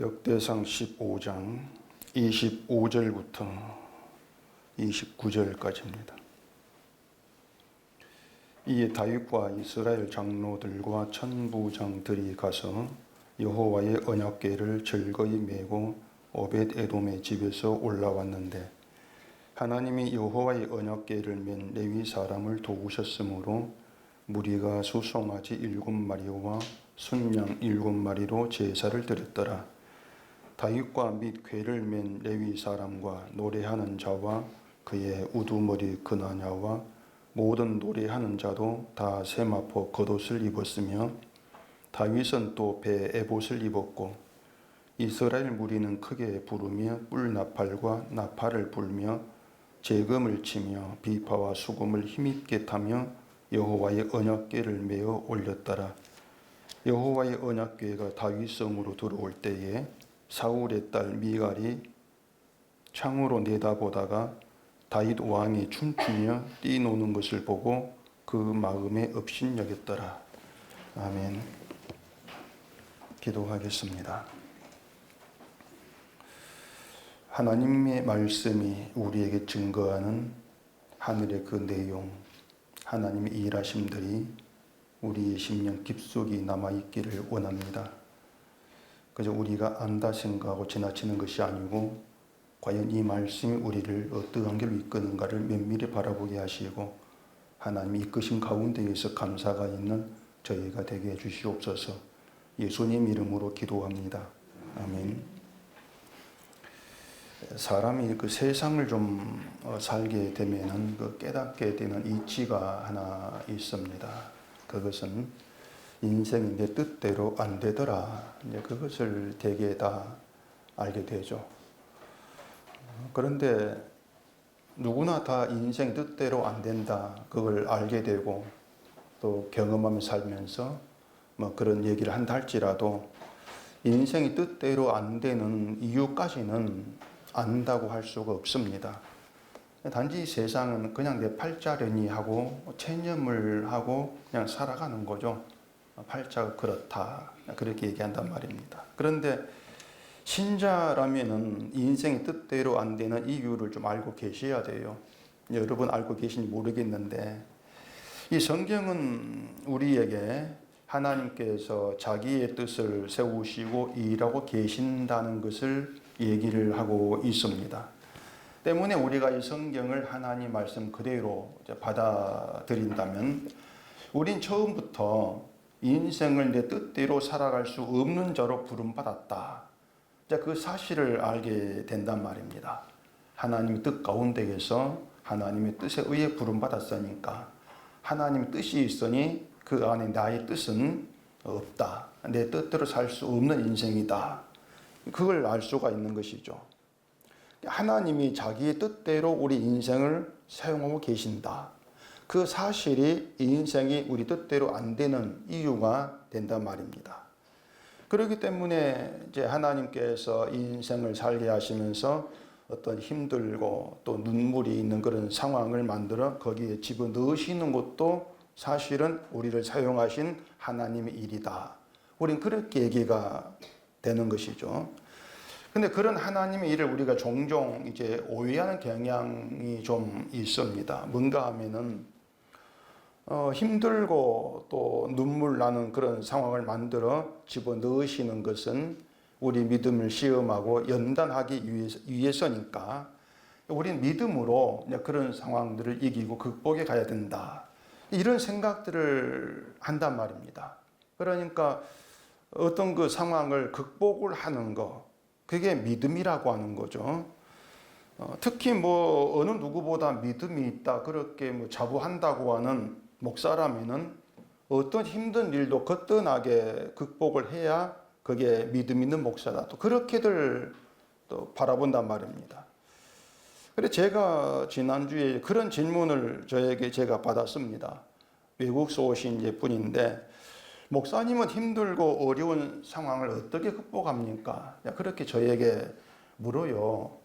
역대상 15장 25절부터 29절까지입니다. 이에 다윗과 이스라엘 장로들과 천부장들이 가서 여호와의 언약궤를 즐거이 메고 오벳에돔의 집에서 올라왔는데 하나님이 여호와의 언약궤를 맨 레위 사람을 도우셨으므로 무리가 수송아지 7마리와 순양 7마리로 제사를 드렸더라. 다윗과 및 궤를 맨 레위 사람과 노래하는 자와 그의 우두머리 그나냐와 모든 노래하는 자도 다 세마포 겉옷을 입었으며 다윗은 또 배 에봇을 입었고 이스라엘 무리는 크게 부르며 뿔나팔과 나팔을 불며 재금을 치며 비파와 수금을 힘있게 타며 여호와의 언약궤를 메어 올렸더라. 여호와의 언약궤가 다윗성으로 들어올 때에 사울의 딸 미갈이 창으로 내다보다가 다윗 왕이 춤추며 뛰노는 것을 보고 그 마음에 업신여겼더라. 아멘. 기도하겠습니다. 하나님의 말씀이 우리에게 증거하는 하늘의 그 내용, 하나님의 일하심들이 우리의 심령 깊숙이 남아있기를 원합니다. 그저 우리가 안다 생각하고 지나치는 것이 아니고 과연 이 말씀이 우리를 어떠한 길로 이끄는가를 면밀히 바라보게 하시고 하나님이 이끄신 가운데에서 감사가 있는 저희가 되게 해주시옵소서. 예수님 이름으로 기도합니다. 아멘. 사람이 그 세상을 좀 살게 되면은 그 깨닫게 되는 이치가 하나 있습니다. 그것은 인생이 내 뜻대로 안 되더라. 이제 그것을 되게 다 알게 되죠. 그런데 누구나 다 인생 뜻대로 안 된다. 그걸 알게 되고 또 경험하며 살면서 뭐 그런 얘기를 한다 할지라도 인생이 뜻대로 안 되는 이유까지는 안다고 할 수가 없습니다. 단지 세상은 그냥 내 팔자려니 하고 체념을 하고 그냥 살아가는 거죠. 팔자가 그렇다. 그렇게 얘기한단 말입니다. 그런데 신자라면은 인생의 뜻대로 안 되는 이유를 좀 알고 계셔야 돼요. 여러분 알고 계신지 모르겠는데 이 성경은 우리에게 하나님께서 자기의 뜻을 세우시고 일하고 계신다는 것을 얘기를 하고 있습니다. 때문에 우리가 이 성경을 하나님 말씀 그대로 받아들인다면 우린 처음부터 인생을 내 뜻대로 살아갈 수 없는 자로 부름받았다. 그 사실을 알게 된단 말입니다. 하나님의 뜻 가운데에서 하나님의 뜻에 의해 부름받았으니까 하나님의 뜻이 있으니 그 안에 나의 뜻은 없다. 내 뜻대로 살 수 없는 인생이다. 그걸 알 수가 있는 것이죠. 하나님이 자기의 뜻대로 우리 인생을 사용하고 계신다. 그 사실이 인생이 우리 뜻대로 안 되는 이유가 된단 말입니다. 그렇기 때문에 이제 하나님께서 인생을 살게 하시면서 어떤 힘들고 또 눈물이 있는 그런 상황을 만들어 거기에 집어넣으시는 것도 사실은 우리를 사용하신 하나님의 일이다. 우린 그렇게 얘기가 되는 것이죠. 근데 그런 하나님의 일을 우리가 종종 이제 오해하는 경향이 좀 있습니다. 뭔가 하면은 힘들고 또 눈물 나는 그런 상황을 만들어 집어넣으시는 것은 우리 믿음을 시험하고 연단하기 위해서니까 우리는 믿음으로 그런 상황들을 이기고 극복해 가야 된다. 이런 생각들을 한단 말입니다. 그러니까 어떤 그 상황을 극복을 하는 거, 그게 믿음이라고 하는 거죠. 특히 뭐 어느 누구보다 믿음이 있다 그렇게 뭐 자부한다고 하는 목사라면은 어떤 힘든 일도 거뜬하게 극복을 해야 그게 믿음 있는 목사다. 또 그렇게들 또 바라본단 말입니다. 그래서 제가 지난주에 그런 질문을 제가 받았습니다. 외국에서 오신 분인데 목사님은 힘들고 어려운 상황을 어떻게 극복합니까? 그렇게 저에게 물어요.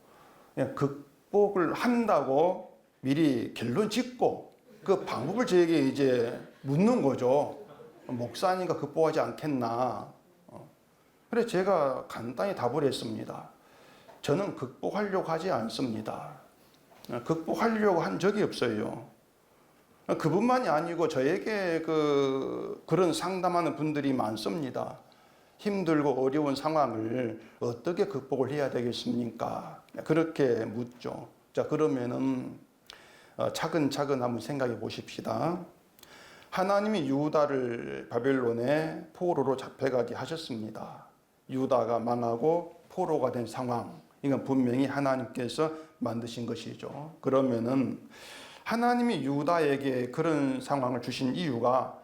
극복을 한다고 미리 결론 짓고 그 방법을 저에게 이제 묻는 거죠. 목사님과 극복하지 않겠나. 그래 제가 간단히 답을 했습니다. 저는 극복하려고 하지 않습니다. 극복하려고 한 적이 없어요. 그뿐만이 아니고 저에게 그런 상담하는 분들이 많습니다. 힘들고 어려운 상황을 어떻게 극복을 해야 되겠습니까? 그렇게 묻죠. 자, 그러면은 차근차근 한번 생각해 보십시다. 하나님이 유다를 바벨론의 포로로 잡혀가게 하셨습니다. 유다가 망하고 포로가 된 상황, 이건 분명히 하나님께서 만드신 것이죠. 그러면은 하나님이 유다에게 그런 상황을 주신 이유가,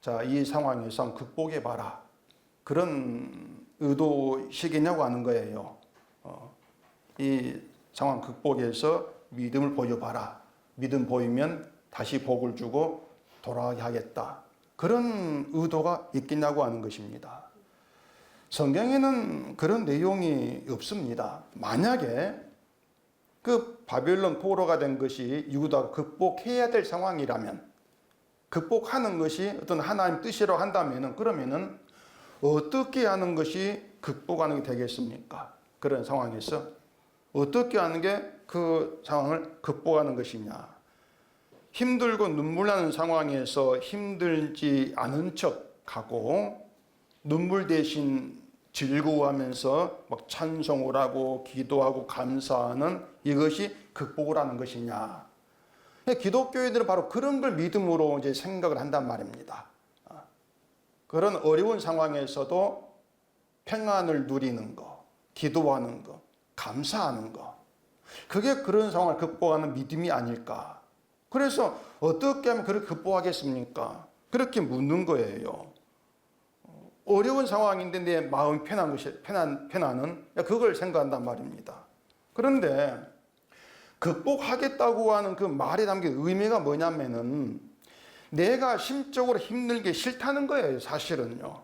자, 이 상황에서 극복해 봐라, 그런 의도시겠냐고 하는 거예요. 이 상황 극복해서 믿음을 보여봐라. 믿음 보이면 다시 복을 주고 돌아가게 하겠다. 그런 의도가 있겠냐고 하는 것입니다. 성경에는 그런 내용이 없습니다. 만약에 그 바벨론 포로가 된 것이 유다가 극복해야 될 상황이라면, 극복하는 것이 어떤 하나님 뜻이라고 한다면은, 그러면은 어떻게 하는 것이 극복하는 게 되겠습니까? 그런 상황에서 어떻게 하는 게 그 상황을 극복하는 것이냐? 힘들고 눈물 나는 상황에서 힘들지 않은 척하고 눈물 대신 즐거워하면서 막 찬송을 하고 기도하고 감사하는 이것이 극복을 하는 것이냐? 기독교인들은 바로 그런 걸 믿음으로 이제 생각을 한단 말입니다. 그런 어려운 상황에서도 평안을 누리는 거, 기도하는 거, 감사하는 거, 그게 그런 상황을 극복하는 믿음이 아닐까? 그래서 어떻게 하면 그렇게 극복하겠습니까? 그렇게 묻는 거예요. 어려운 상황인데 내 마음이 편한 것이, 편안은 그걸 생각한단 말입니다. 그런데 극복하겠다고 하는 그 말에 담긴 의미가 뭐냐면은 내가 심적으로 힘든 게 싫다는 거예요, 사실은요.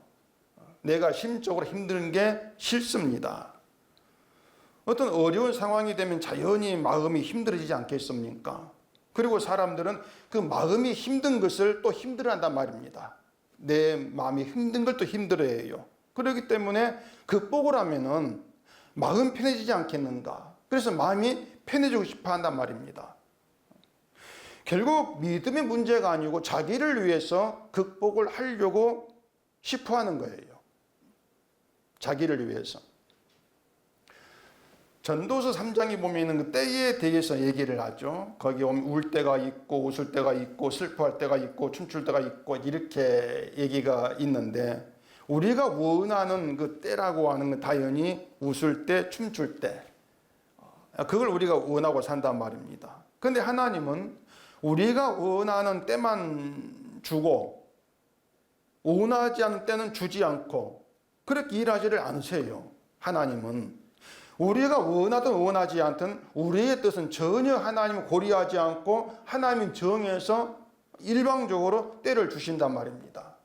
내가 심적으로 힘든 게 싫습니다. 어떤 어려운 상황이 되면 자연히 마음이 힘들어지지 않겠습니까? 그리고 사람들은 그 마음이 힘든 것을 또 힘들어한단 말입니다. 내 마음이 힘든 걸 또 힘들어해요. 그렇기 때문에 극복을 하면은 마음 편해지지 않겠는가? 그래서 마음이 편해지고 싶어 한단 말입니다. 결국 믿음의 문제가 아니고 자기를 위해서 극복을 하려고 싶어 하는 거예요. 자기를 위해서. 전도서 3장에 보면 그 때에 대해서 얘기를 하죠. 거기 오면 울 때가 있고 웃을 때가 있고 슬퍼할 때가 있고 춤출 때가 있고 이렇게 얘기가 있는데, 우리가 원하는 그 때라고 하는 건 당연히 웃을 때, 춤출 때, 그걸 우리가 원하고 산단 말입니다. 그런데 하나님은 우리가 원하는 때만 주고 원하지 않은 때는 주지 않고 그렇게 일하지를 않으세요. 하나님은 우리가 원하든 원하지 않든 우리의 뜻은 전혀 하나님을 고려하지 않고 하나님 정해서 일방적으로 때를 주신단 말입니다.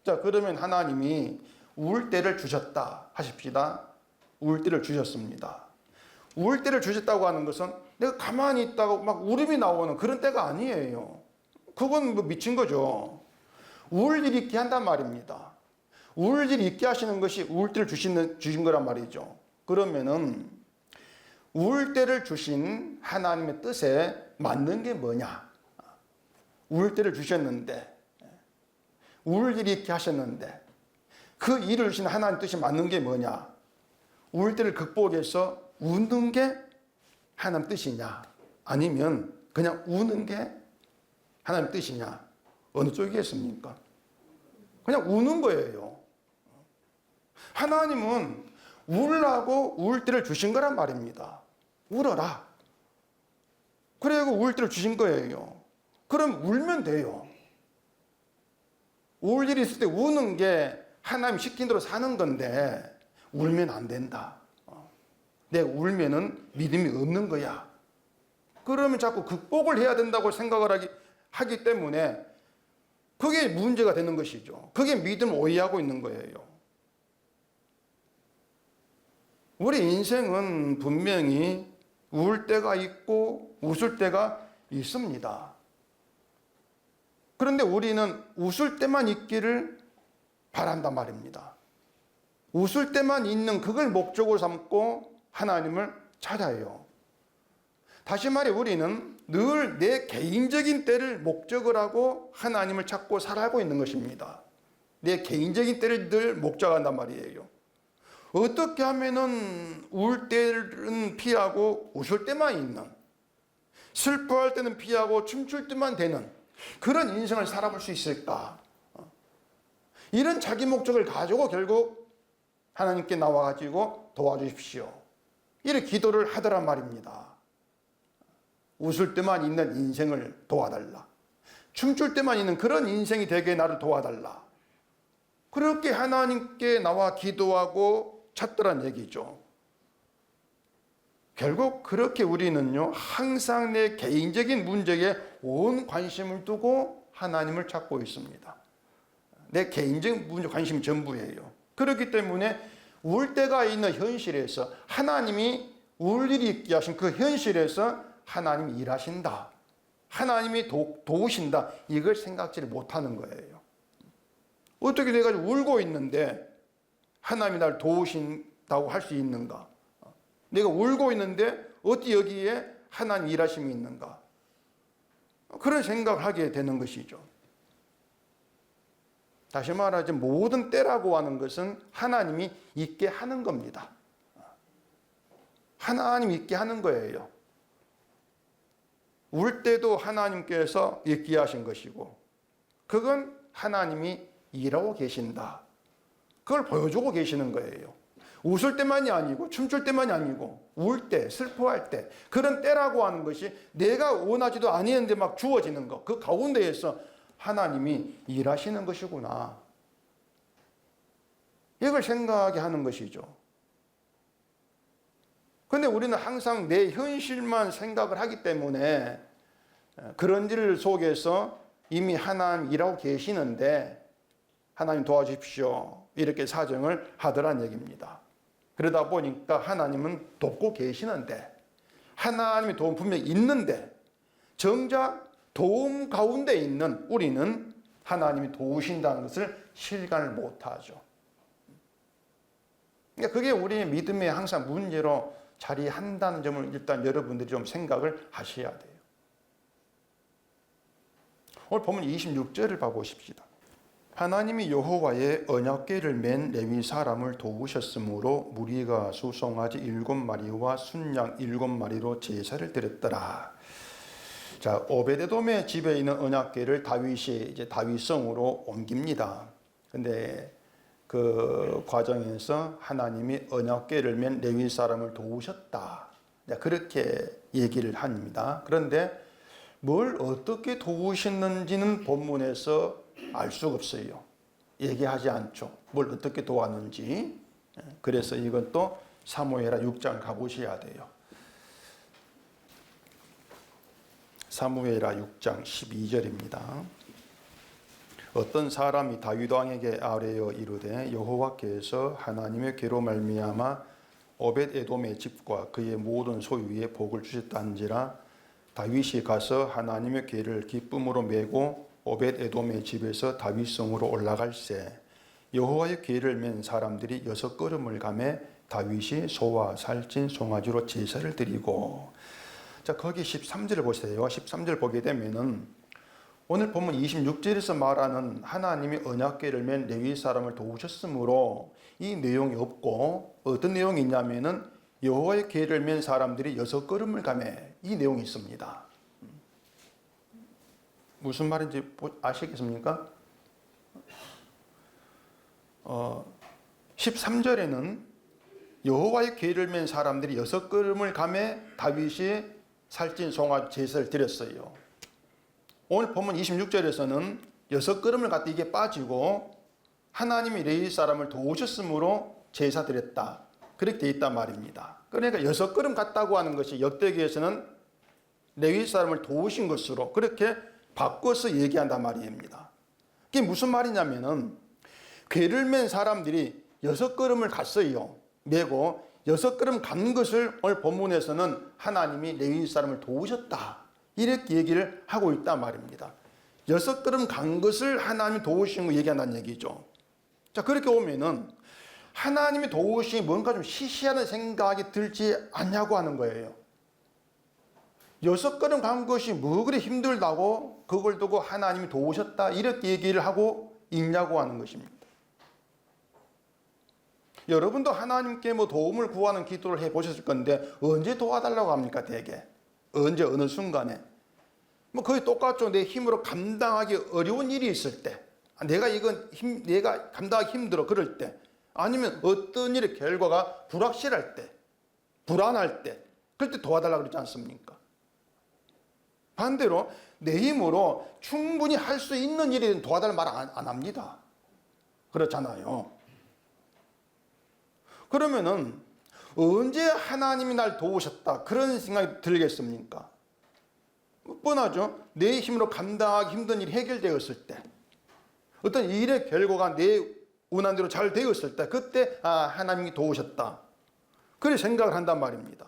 자, 그러면 하나님이 울 때를 주셨다 하십시다. 울 때를 주셨습니다. 울 때를 주셨다고 하는 것은 내가 가만히 있다가 막 울음이 나오는 그런 때가 아니에요. 그건 뭐 미친 거죠. 울 일이 있게 한단 말입니다. 울 일이 있게 하시는 것이 울 때를 주신 거란 말이죠. 그러면은 울 때를 주신 하나님의 뜻에 맞는 게 뭐냐? 울 때를 주셨는데, 울 일이 있게 하셨는데 그 일을 주신 하나님 뜻이 맞는 게 뭐냐? 울 때를 극복해서 웃는 게 하나님 뜻이냐? 아니면 그냥 우는 게 하나님 뜻이냐? 어느 쪽이겠습니까? 그냥 우는 거예요. 하나님은 울라고 울 때를 주신 거란 말입니다. 울어라. 그리고 울 때를 주신 거예요. 그럼 울면 돼요. 울 일이 있을 때 우는 게 하나님 시킨 대로 사는 건데 울면 안 된다. 내가 울면은 믿음이 없는 거야. 그러면 자꾸 극복을 해야 된다고 생각을 하기 때문에 그게 문제가 되는 것이죠. 그게 믿음을 오해하고 있는 거예요. 우리 인생은 분명히 울 때가 있고 웃을 때가 있습니다. 그런데 우리는 웃을 때만 있기를 바란단 말입니다. 웃을 때만 있는 그걸 목적으로 삼고 하나님을 찾아요. 다시 말해 우리는 늘 내 개인적인 때를 목적을 하고 하나님을 찾고 살아가고 있는 것입니다. 내 개인적인 때를 늘 목적한단 말이에요. 어떻게 하면은 울 때는 피하고 웃을 때만 있는, 슬퍼할 때는 피하고 춤출 때만 되는 그런 인생을 살아볼 수 있을까? 이런 자기 목적을 가지고 결국 하나님께 나와가지고 도와주십시오, 이렇게 기도를 하더란 말입니다. 웃을 때만 있는 인생을 도와달라, 춤출 때만 있는 그런 인생이 되게 나를 도와달라, 그렇게 하나님께 나와 기도하고 찾더란 얘기죠. 결국 그렇게 우리는요, 항상 내 개인적인 문제에 온 관심을 두고 하나님을 찾고 있습니다. 내 개인적인 문제 관심이 전부예요. 그렇기 때문에 울 때가 있는 현실에서 하나님이 울 일이 있게 하신 그 현실에서 하나님이 일하신다, 하나님이 도우신다, 이걸 생각지를 못하는 거예요. 어떻게 내가 울고 있는데 하나님이 나를 도우신다고 할 수 있는가? 내가 울고 있는데 어디 여기에 하나님 일하심이 있는가? 그런 생각을 하게 되는 것이죠. 다시 말하자 모든 때라고 하는 것은 하나님이 있게 하는 겁니다. 하나님이 있게 하는 거예요. 울 때도 하나님께서 있게 하신 것이고, 그건 하나님이 일하고 계신다, 그걸 보여주고 계시는 거예요. 웃을 때만이 아니고 춤출 때만이 아니고 울 때, 슬퍼할 때, 그런 때라고 하는 것이 내가 원하지도 아니는데 막 주어지는 것, 그 가운데에서 하나님이 일하시는 것이구나, 이걸 생각하게 하는 것이죠. 그런데 우리는 항상 내 현실만 생각을 하기 때문에 그런 일 속에서 이미 하나님 일하고 계시는데 하나님 도와주십시오, 이렇게 사정을 하더란 얘기입니다. 그러다 보니까 하나님은 돕고 계시는데, 하나님의 도움 분명히 있는데 정작 도움 가운데 있는 우리는 하나님이 도우신다는 것을 실감을 못하죠. 그러니까 그게 우리의 믿음에 항상 문제로 자리한다는 점을 일단 여러분들이 좀 생각을 하셔야 돼요. 오늘 보면 26절을 봐보십시다. 하나님이 여호와의 언약궤를 맨 레위 사람을 도우셨으므로 무리가 수송아지 7마리와 순양 7마리로 제사를 드렸더라. 자, 오베데돔의 집에 있는 언약궤를 다윗이 이제 다윗성으로 옮깁니다. 근데 그 과정에서 하나님이 언약궤를 맨 레위 사람을 도우셨다, 그렇게 얘기를 합니다. 그런데 뭘 어떻게 도우셨는지는 본문에서 알 수가 없어요. 얘기하지 않죠. 뭘 어떻게 도왔는지. 그래서 이건 또 사무엘하 6장 가보셔야 돼요. 사무엘하 6장 12절입니다. 어떤 사람이 다윗 왕에게 아뢰어 이르되 여호와께서 하나님의 궤로 말미암아 오벳에돔의 집과 그의 모든 소유에 복을 주셨다는지라. 다윗이 가서 하나님의 궤를 기쁨으로 메고 오벳에돔의 집에서 다윗성으로 올라갈새 여호와의 궤를 맨 사람들이 6걸음을 가매 다윗이 소와 살찐 송아지로 제사를 드리고. 자, 거기 13절을 보세요. 13절 보게 되면은 오늘 보면 26절에서 말하는 하나님이 언약궤를 맨 레위 사람을 도우셨으므로 이 내용이 없고, 어떤 내용이 있냐면은 여호와의 궤를 맨 사람들이 6걸음을 가매, 이 내용이 있습니다. 무슨 말인지 아시겠습니까? 13절에는 여호와의 궤를 맨 사람들이 6걸음을 가매 다윗이 살찐 송아지 제사를 드렸어요. 오늘 보면 26절에서는 6걸음을 갖다 이게 빠지고 하나님이 레위 사람을 도우셨으므로 제사 드렸다, 그렇게 되어 있단 말입니다. 그러니까 6걸음 갔다고 하는 것이 역대기에서는 레위 사람을 도우신 것으로 그렇게 바꿔서 얘기한단 말입니다. 그게 무슨 말이냐면은 궤를 맨 사람들이 6걸음을 갔어요. 메고 6걸음 간 것을 오늘 본문에서는 하나님이 레위 사람을 도우셨다, 이렇게 얘기를 하고 있단 말입니다. 6걸음 간 것을 하나님이 도우신 거 얘기한다는 얘기죠. 자, 그렇게 오면은 하나님이 도우심이 뭔가 좀 시시하는 생각이 들지 않냐고 하는 거예요. 6걸음 간 것이 뭐 그리 힘들다고 그걸 두고 하나님이 도우셨다 이렇게 얘기를 하고 있냐고 하는 것입니다. 여러분도 하나님께 뭐 도움을 구하는 기도를 해보셨을 건데 언제 도와달라고 합니까? 대개 언제 어느 순간에 뭐 거의 똑같죠. 내 힘으로 감당하기 어려운 일이 있을 때, 내가 감당하기 힘들어 그럴 때, 아니면 어떤 일의 결과가 불확실할 때, 불안할 때, 그럴 때 도와달라고 그러지 않습니까? 반대로 내 힘으로 충분히 할 수 있는 일에 도와달라는 말 안 합니다. 그렇잖아요. 그러면은 언제 하나님이 날 도우셨다 그런 생각이 들겠습니까? 뻔하죠. 내 힘으로 감당하기 힘든 일이 해결되었을 때, 어떤 일의 결과가 내 원한대로 잘 되었을 때, 그때 하나님이 도우셨다 그렇게 생각을 한단 말입니다.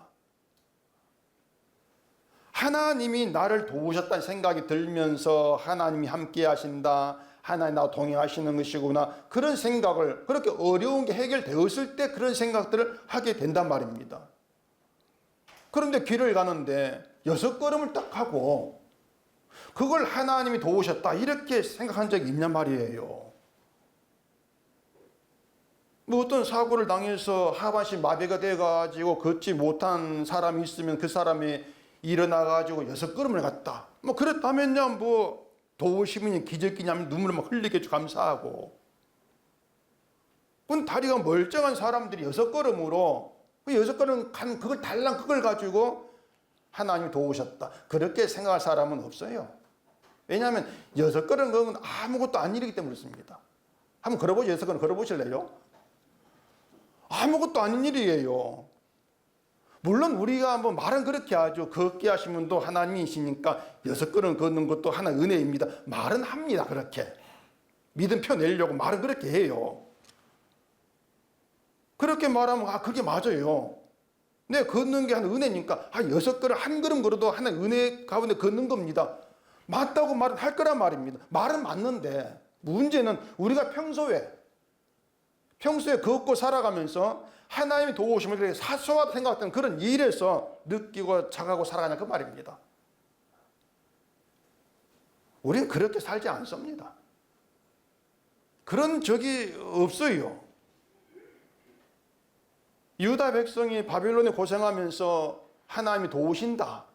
하나님이 나를 도우셨다는 생각이 들면서 하나님이 함께 하신다, 하나님 나와 동행하시는 것이구나, 그런 생각을, 그렇게 어려운 게 해결되었을 때 그런 생각들을 하게 된단 말입니다. 그런데 길을 가는데 6걸음을 딱 하고 그걸 하나님이 도우셨다 이렇게 생각한 적이 있냔 말이에요. 뭐 어떤 사고를 당해서 하반신 마비가 돼가지고 걷지 못한 사람이 있으면 그 사람이 일어나가지고 6걸음을 갔다, 뭐 그렇다면야 뭐 도우심이니 기적이냐면 눈물을 막 흘리게 감사하고, 그건 다리가 멀쩡한 사람들이 6걸음으로 그 6걸음 간 그걸 달랑 그걸 가지고 하나님이 도우셨다 그렇게 생각할 사람은 없어요. 왜냐하면 6걸음 건 아무것도 아닌 일이기 때문에 그렇습니다. 한번 걸어보죠. 6걸음 걸어보실래요? 아무것도 아닌 일이에요. 물론 우리가 뭐 말은 그렇게 하죠. 걷게 하신 분도 하나님이시니까 6걸음 걷는 것도 하나의 은혜입니다. 말은 합니다. 그렇게 믿음 펴내려고 말은 그렇게 해요. 그렇게 말하면 그게 맞아요. 내 걷는 게 하나의 은혜니까 6걸음 한 걸음 걸어도 하나의 은혜 가운데 걷는 겁니다. 맞다고 말은 할 거란 말입니다. 말은 맞는데 문제는 우리가 평소에 걷고 살아가면서 하나님이 도우심을 그렇게 사소하다 생각했던 그런 일에서 느끼고 자가고 살아가냐 그 말입니다. 우리는 그렇게 살지 않습니다. 그런 적이 없어요. 유다 백성이 바벨론에 고생하면서 하나님이 도우신다,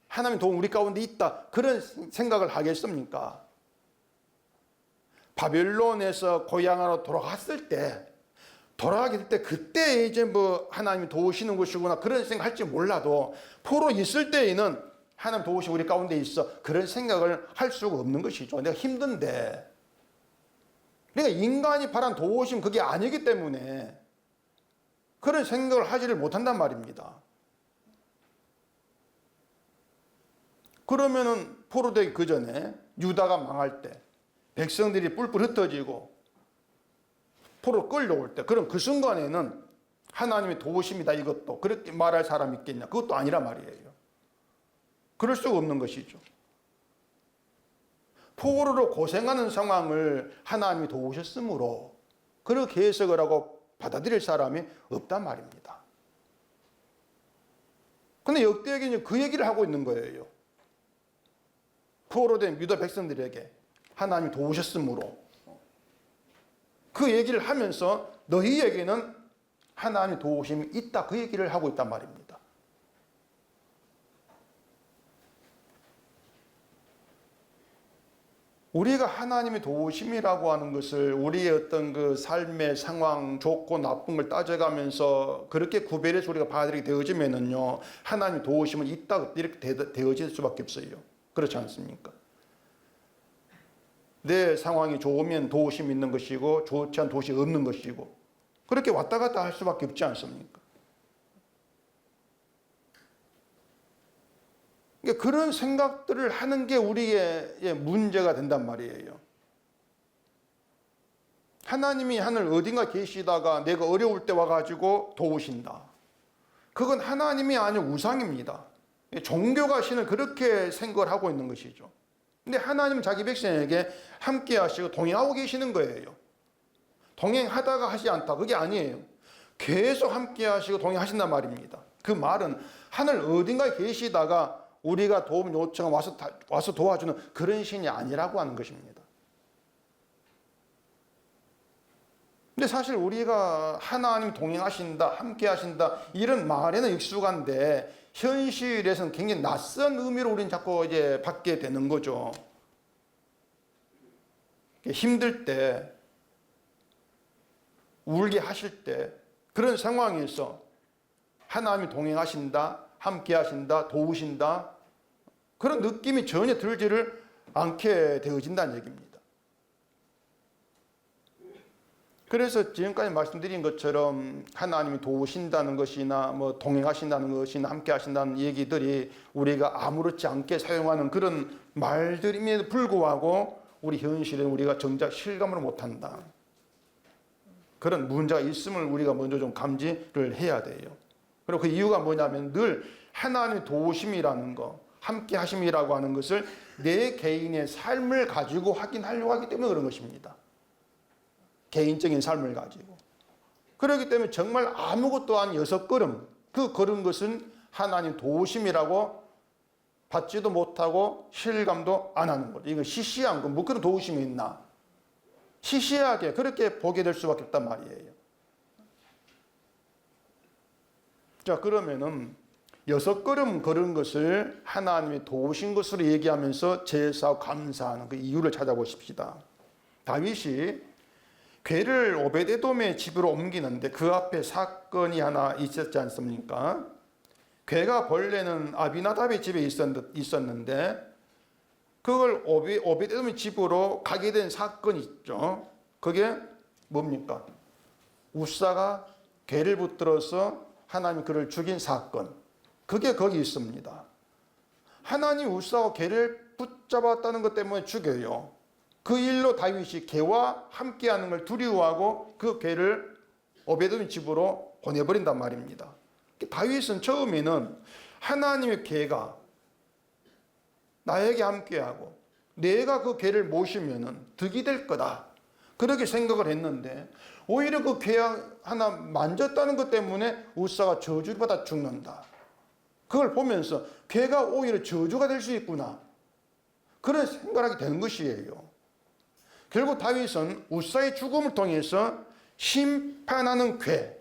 하나님의 도움 우리 가운데 있다 그런 생각을 하겠습니까? 바벨론에서 고향으로 돌아갔을 때, 돌아가게 될 때 그때 이제 뭐 하나님이 도우시는 것이구나 그런 생각할지 몰라도 포로 있을 때에는 하나님 도우시 우리 가운데 있어 그런 생각을 할 수가 없는 것이죠. 내가 힘든데, 그러니까 인간이 바란 도우심 그게 아니기 때문에 그런 생각을 하지를 못한단 말입니다. 그러면은 포로되기 그 전에 유다가 망할 때 백성들이 뿔뿔 흩어지고 포로 끌려올 때, 그럼 그 순간에는 하나님의 도우심이다 이것도 그렇게 말할 사람이 있겠냐? 그것도 아니란 말이에요. 그럴 수가 없는 것이죠. 포로로 고생하는 상황을 하나님이 도우셨으므로 그렇게 해석을 하고 받아들일 사람이 없단 말입니다. 근데 역대에게 그 얘기를 하고 있는 거예요. 포로된 유다 백성들에게 하나님이 도우셨으므로 그 얘기를 하면서 너희에게는 하나님의 도우심이 있다 그 얘기를 하고 있단 말입니다. 우리가 하나님의 도우심이라고 하는 것을 우리의 어떤 그 삶의 상황 좋고 나쁜 걸 따져가면서 그렇게 구별해서 우리가 받아들이게 되어지면은요, 하나님의 도우심은 있다 이렇게 되어질 수밖에 없어요. 그렇지 않습니까? 내 상황이 좋으면 도우심이 있는 것이고 좋지 않은 도우심이 없는 것이고 그렇게 왔다 갔다 할 수밖에 없지 않습니까? 그러니까 그런 생각들을 하는 게 우리의 문제가 된단 말이에요. 하나님이 하늘 어딘가 계시다가 내가 어려울 때 와가지고 도우신다. 그건 하나님이 아니고 우상입니다. 종교가 신을 그렇게 생각을 하고 있는 것이죠. 근데 하나님은 자기 백성에게 함께 하시고 동행하고 계시는 거예요. 동행하다가 하지 않다. 그게 아니에요. 계속 함께 하시고 동행하신단 말입니다. 그 말은 하늘 어딘가에 계시다가 우리가 도움 요청을 와서 도와주는 그런 신이 아니라고 하는 것입니다. 근데 사실 우리가 하나님 동행하신다, 함께 하신다 이런 말에는 익숙한데 현실에서는 굉장히 낯선 의미로 우리는 자꾸 이제 받게 되는 거죠. 힘들 때, 울게 하실 때 그런 상황에서 하나님이 동행하신다, 함께 하신다, 도우신다 그런 느낌이 전혀 들지를 않게 되어진다는 얘기입니다. 그래서 지금까지 말씀드린 것처럼 하나님이 도우신다는 것이나 뭐 동행하신다는 것이나 함께 하신다는 얘기들이 우리가 아무렇지 않게 사용하는 그런 말들임에도 불구하고 우리 현실은 우리가 정작 실감을 못한다. 그런 문제가 있음을 우리가 먼저 좀 감지를 해야 돼요. 그리고 그 이유가 뭐냐면 늘 하나님의 도우심이라는 거, 함께 하심이라고 하는 것을 내 개인의 삶을 가지고 확인하려고 하기 때문에 그런 것입니다. 개인적인 삶을 가지고. 그렇기 때문에 정말 아무것도 아닌 6걸음, 그 걸은 것은 하나님 도우심이라고 받지도 못하고 실감도 안 하는 거죠. 이거 시시한 거, 뭐 그런 도우심이 있나? 시시하게 그렇게 보게 될 수밖에 없단 말이에요. 자, 그러면은 6걸음 걸은 것을 하나님이 도우신 것으로 얘기하면서 제사하고 감사하는 그 이유를 찾아보십시다. 다윗이 궤를 오베데돔의 집으로 옮기는데 그 앞에 사건이 하나 있었지 않습니까? 궤가 본래는 아비나답의 집에 있었는데 그걸 오베데돔의 집으로 가게 된 사건이 있죠. 그게 뭡니까? 우사가 궤를 붙들어서 하나님 그를 죽인 사건. 그게 거기 있습니다. 하나님 우사와 궤를 붙잡았다는 것 때문에 죽여요. 그 일로 다윗이 개와 함께하는 걸 두려워하고 그 개를 오베돔의 집으로 보내버린단 말입니다. 다윗은 처음에는 하나님의 개가 나에게 함께하고 내가 그 개를 모시면 득이 될 거다. 그렇게 생각을 했는데 오히려 그 개 하나 만졌다는 것 때문에 우사가 저주를 받아 죽는다. 그걸 보면서 개가 오히려 저주가 될 수 있구나. 그런 생각을 하게 되는 것이에요. 결국 다윗은 우사의 죽음을 통해서 심판하는 궤,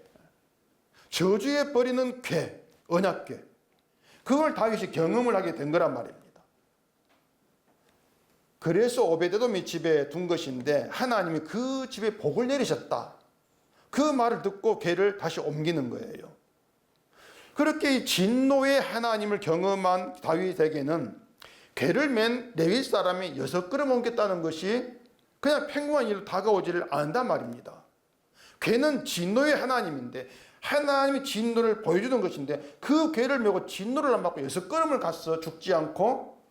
저주해 버리는 궤, 언약궤, 그걸 다윗이 경험을 하게 된 거란 말입니다. 그래서 오베데돔의 집에 둔 것인데 하나님이 그 집에 복을 내리셨다. 그 말을 듣고 궤를 다시 옮기는 거예요. 그렇게 진노의 하나님을 경험한 다윗에게는 궤를 맨 레위 사람이 6걸음 옮겼다는 것이 그냥 평범한 일로 다가오지를 않는단 말입니다. 궤는 진노의 하나님인데 하나님이 진노를 보여주는 것인데 그 궤를 메고 진노를 안 받고 6걸음을 갔어 죽지 않고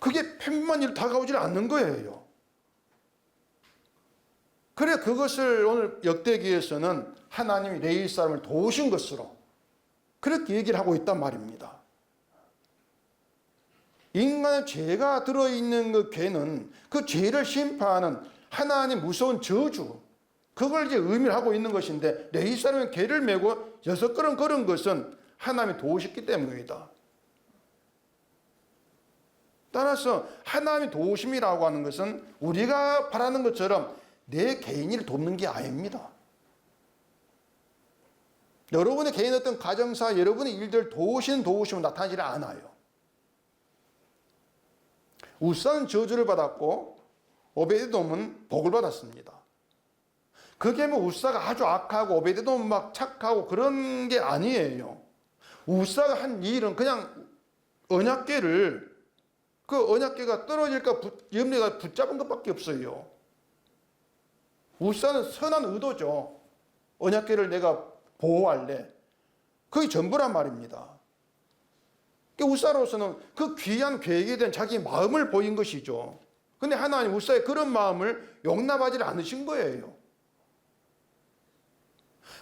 그게 평범한 일로 다가오지를 않는 거예요. 그래 그것을 오늘 역대기에서는 하나님이 레위 사람을 도우신 것으로 그렇게 얘기를 하고 있단 말입니다. 인간의 죄가 들어있는 그 궤는 그 죄를 심판하는 하나님의 무서운 저주, 그걸 이제 의미를 하고 있는 것인데 레위 사람의 궤를 메고 6걸음 걸은 것은 하나님이 도우셨기 때문이다. 따라서 하나님의 도우심이라고 하는 것은 우리가 바라는 것처럼 내 개인을 돕는 게 아닙니다. 여러분의 개인 어떤 가정사, 여러분의 일들 도우심은 나타나지 않아요. 우사는 저주를 받았고 오베데돔은 복을 받았습니다. 그게 뭐 우사가 아주 악하고 오베데돔은 막 착하고 그런 게 아니에요. 우사가 한 일은 그냥 언약궤를 그 언약궤가 떨어질까 염려가 붙잡은 것밖에 없어요. 우사는 선한 의도죠. 언약궤를 내가 보호할래. 그게 전부란 말입니다. 우사로서는 그 귀한 궤에 대한 자기 마음을 보인 것이죠. 근데 하나님 우사의 그런 마음을 용납하지 않으신 거예요.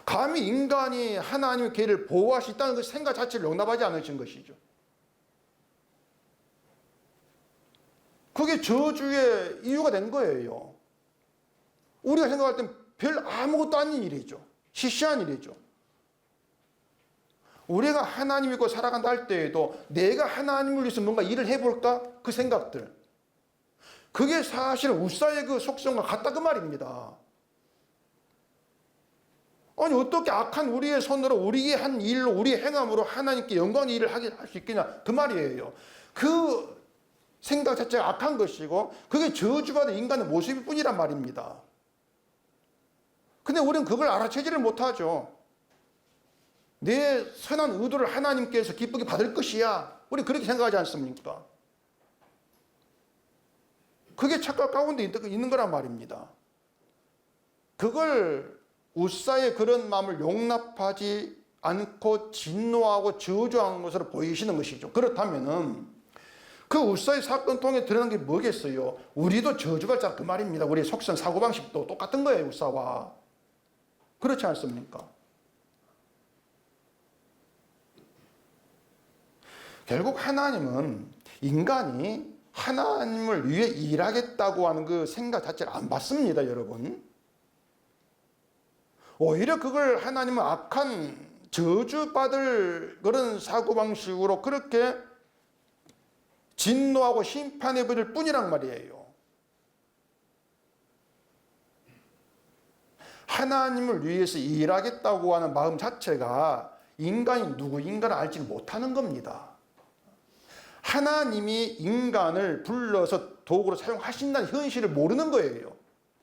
감히 인간이 하나님의 궤를 보호할 수 있다는 그 생각 자체를 용납하지 않으신 것이죠. 그게 저주의 이유가 된 거예요. 우리가 생각할 땐 별 아무것도 아닌 일이죠. 시시한 일이죠. 우리가 하나님 믿고 살아간다 할 때에도 내가 하나님을 위해서 뭔가 일을 해볼까? 그 생각들. 그게 사실 우사의 그 속성과 같다 그 말입니다. 아니 어떻게 악한 우리의 손으로 우리의 한 일로 우리의 행함으로 하나님께 영광의 일을 할 수 있겠냐 그 말이에요. 그 생각 자체가 악한 것이고 그게 저주받은 인간의 모습일 뿐이란 말입니다. 근데 우리는 그걸 알아채지를 못하죠. 내 선한 의도를 하나님께서 기쁘게 받을 것이야. 우리 그렇게 생각하지 않습니까? 그게 착각 가운데 있는 거란 말입니다. 그걸 우사의 그런 마음을 용납하지 않고 진노하고 저주한 것으로 보이시는 것이죠. 그렇다면은 그 우사의 사건 통해 드러난 게 뭐겠어요? 우리도 저주받자 그 말입니다. 우리의 속성 사고방식도 똑같은 거예요. 우사와. 그렇지 않습니까? 결국 하나님은 인간이 하나님을 위해 일하겠다고 하는 그 생각 자체를 안 받습니다, 여러분. 오히려 그걸 하나님은 악한 저주받을 그런 사고방식으로 그렇게 진노하고 심판해버릴 뿐이란 말이에요. 하나님을 위해서 일하겠다고 하는 마음 자체가 인간이 누구인가를 알지 못하는 겁니다. 하나님이 인간을 불러서 도구로 사용하신다는 현실을 모르는 거예요.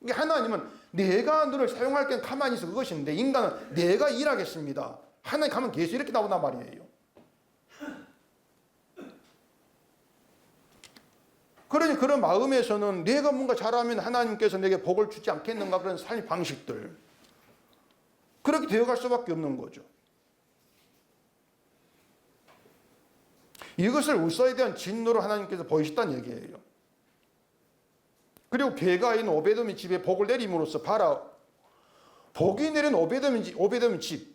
하나님은 내가 너를 사용할 땐 가만히 있어 그것인데 인간은 내가 일하겠습니다. 하나님 가면 계속 이렇게 나온단 말이에요. 그러니 그런 마음에서는 내가 뭔가 잘하면 하나님께서 내게 복을 주지 않겠는가 그런 삶의 방식들 그렇게 되어갈 수밖에 없는 거죠. 이것을 우사에 대한 진노로 하나님께서 보이셨다는 얘기예요. 그리고 괴가 있는 오베돔의 집에 복을 내림으로써 봐라 복이 내린 오베돔의 집